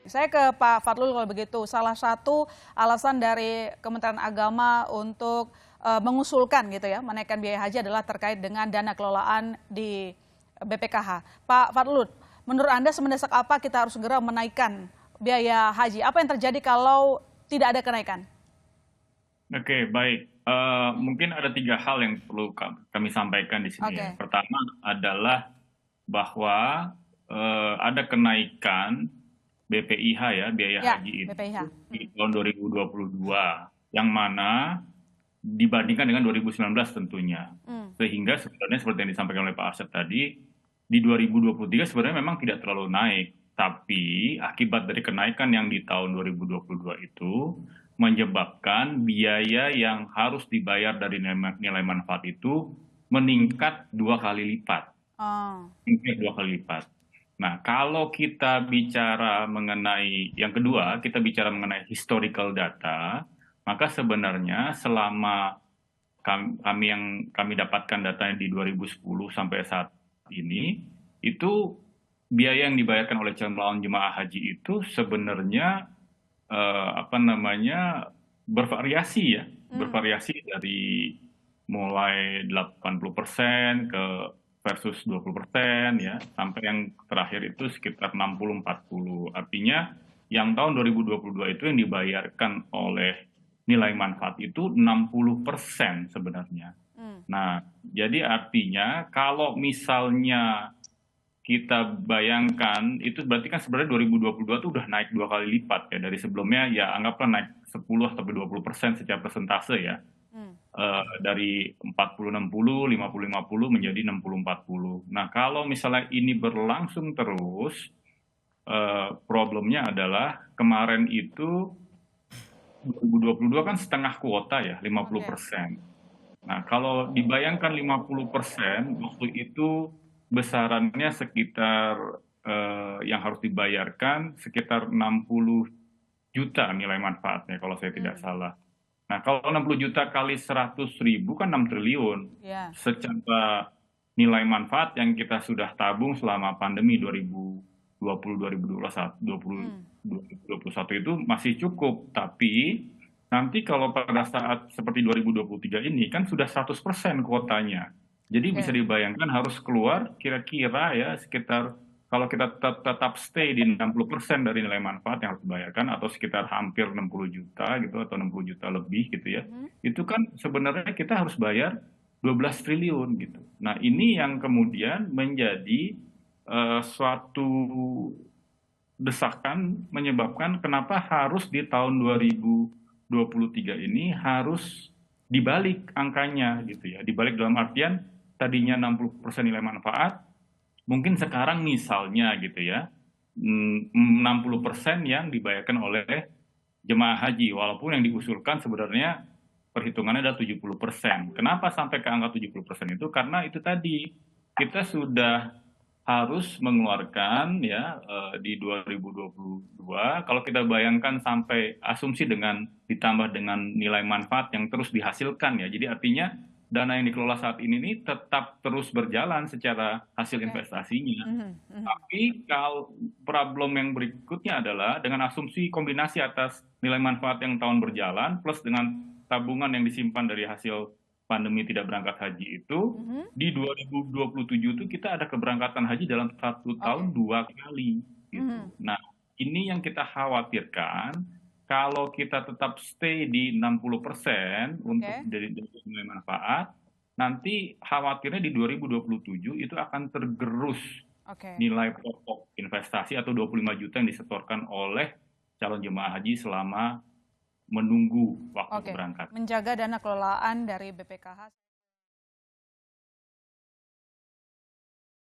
saya ke Pak Fadlul kalau begitu. Salah satu alasan dari Kementerian Agama untuk mengusulkan gitu ya, menaikkan biaya haji adalah terkait dengan dana kelolaan di BPKH. Pak Fadlul, menurut Anda semendesak apa kita harus segera menaikkan biaya haji? Apa yang terjadi kalau tidak ada kenaikan? Oke, baik. Mungkin ada 3 hal yang perlu kami sampaikan di sini ya. Oke, Pertama adalah bahwa ada kenaikan BPIH ya, biaya ya haji BPIH. itu di tahun 2022, yang mana dibandingkan dengan 2019 tentunya. Hmm. Sehingga sebenarnya seperti yang disampaikan oleh Pak Asep tadi, di 2023 sebenarnya memang tidak terlalu naik. Tapi akibat dari kenaikan yang di tahun 2022 itu menyebabkan biaya yang harus dibayar dari nilai manfaat itu meningkat 2 kali lipat. Oh, Meningkat 2 kali lipat. Nah, kalau kita bicara mengenai yang kedua, kita bicara mengenai historical data, maka sebenarnya selama kami dapatkan datanya di 2010 sampai saat ini, itu biaya yang dibayarkan oleh calon jemaah haji itu sebenarnya apa namanya bervariasi ya, hmm. bervariasi dari mulai 80% ke versus 20% ya, sampai yang terakhir itu sekitar 60-40. Artinya yang tahun 2022 itu yang dibayarkan oleh nilai manfaat itu 60% sebenarnya. Hmm. Nah, jadi artinya kalau misalnya kita bayangkan, itu berarti kan sebenarnya 2022 itu udah naik 2 kali lipat ya, dari sebelumnya ya anggaplah naik 10-20% secara persentase ya. Hmm. Dari 40-60, 50-50 menjadi 60-40. Nah, kalau misalnya ini berlangsung terus, problemnya adalah kemarin itu 2022 kan setengah kuota ya, Oke. 50%. Nah, kalau dibayangkan 50%, waktu itu besarannya sekitar yang harus dibayarkan sekitar 60 juta nilai manfaatnya kalau saya tidak Hmm. salah. Nah, kalau 60 juta kali 100.000 kan 6 triliun. Ya. Secara nilai manfaat yang kita sudah tabung selama pandemi 2020, 2021, Hmm. 2021 itu masih cukup. Tapi nanti kalau pada saat seperti 2023 ini kan sudah 100% kuotanya. Jadi bisa Oke. dibayangkan harus keluar kira-kira ya sekitar, kalau kita tetap stay di 60% dari nilai manfaat yang harus dibayarkan, atau sekitar hampir 60 juta gitu, atau 60 juta lebih gitu ya, Mhm. itu kan sebenarnya kita harus bayar 12 triliun gitu. Nah, ini yang kemudian menjadi suatu desakan, menyebabkan kenapa harus di tahun 2023 ini harus dibalik angkanya gitu ya. Dibalik dalam artian tadinya 60% nilai manfaat, mungkin sekarang misalnya gitu ya, 60% yang dibayarkan oleh jemaah haji, walaupun yang diusulkan sebenarnya perhitungannya adalah 70%. Kenapa sampai ke angka 70% itu? Karena itu tadi, kita sudah harus mengeluarkan ya, di 2022, kalau kita bayangkan sampai asumsi dengan ditambah dengan nilai manfaat yang terus dihasilkan ya. Jadi artinya dana yang dikelola saat ini nih tetap terus berjalan secara hasil Oke. investasinya. Mhm. Mhm. Tapi kalau problem yang berikutnya adalah dengan asumsi kombinasi atas nilai manfaat yang tahun berjalan plus dengan tabungan yang disimpan dari hasil pandemi tidak berangkat haji itu, Mhm. di 2027 itu kita ada keberangkatan haji dalam 1 tahun Oke. 2 kali Mhm. gitu. Nah, ini yang kita khawatirkan kalau kita tetap stay di 60% untuk Oke. dari nilai manfaat, nanti khawatirnya di 2027 itu akan tergerus Oke. nilai pokok investasi atau 25 juta yang disetorkan oleh calon jemaah haji selama menunggu waktu Oke. keberangkatan. Menjaga dana kelolaan dari BPKH.